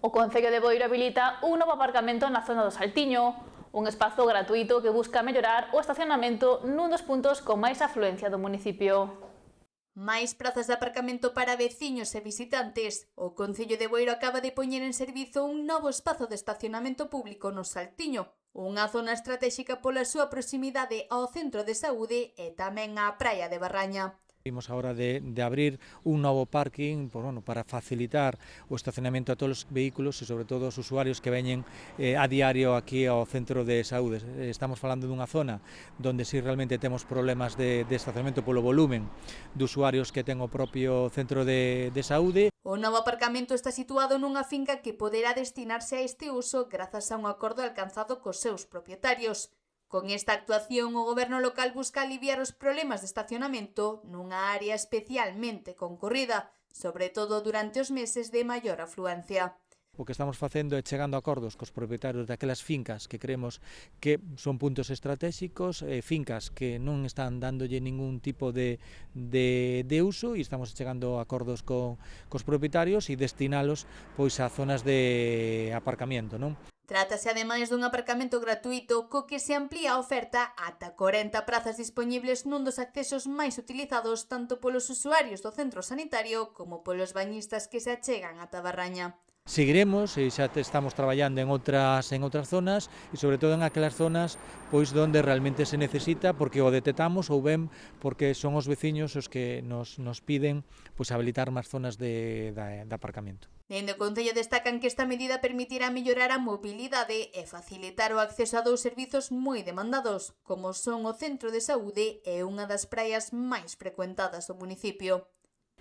O Concello de Boiro habilita un novo aparcamento na zona do Saltiño, un espazo gratuito que busca mellorar o estacionamento nun dos puntos con máis afluencia do municipio. Máis prazas de aparcamento para veciños e visitantes. O Concello de Boiro acaba de poñer en servizo un novo espazo de estacionamento público no Saltiño, unha zona estratéxica pola súa proximidade ao centro de saúde e tamén á praia de Barraña. Vimos agora de abrir un novo parking para facilitar o estacionamento a todos os vehículos e sobre todo os usuarios que veñen a diario aquí ao centro de saúde. Estamos falando dunha zona onde si realmente temos problemas de estacionamento polo volumen de usuarios que ten o propio centro de saúde. O novo aparcamento está situado nunha finca que poderá destinarse a este uso grazas a un acordo alcanzado cos seus propietarios. Con esta actuación, o goberno local busca aliviar os problemas de estacionamento nunha área especialmente concorrida, sobre todo durante os meses de maior afluencia. O que estamos facendo é chegando a acordos cos propietarios daquelas fincas que creemos que son puntos estratégicos, fincas que non están dándolle ningún tipo de uso, e estamos chegando a acordos cos propietarios e destinalos pois a zonas de aparcamiento, non? Trátase ademais dun aparcamento gratuito co que se amplía a oferta ata 40 prazas dispoñibles nun dos accesos máis utilizados tanto polos usuarios do centro sanitario como polos bañistas que se achegan ata Barraña. Seguiremos e xa estamos traballando en outras zonas e sobre todo en aquelas zonas pois onde realmente se necesita, porque o detectamos ou ben porque son os veciños os que nos piden pois habilitar máis zonas de aparcamento. Dende o Concello destacan que esta medida permitirá mellorar a mobilidade e facilitar o acceso a dous servizos moi demandados, como son o centro de saúde e unha das praias máis frecuentadas do municipio.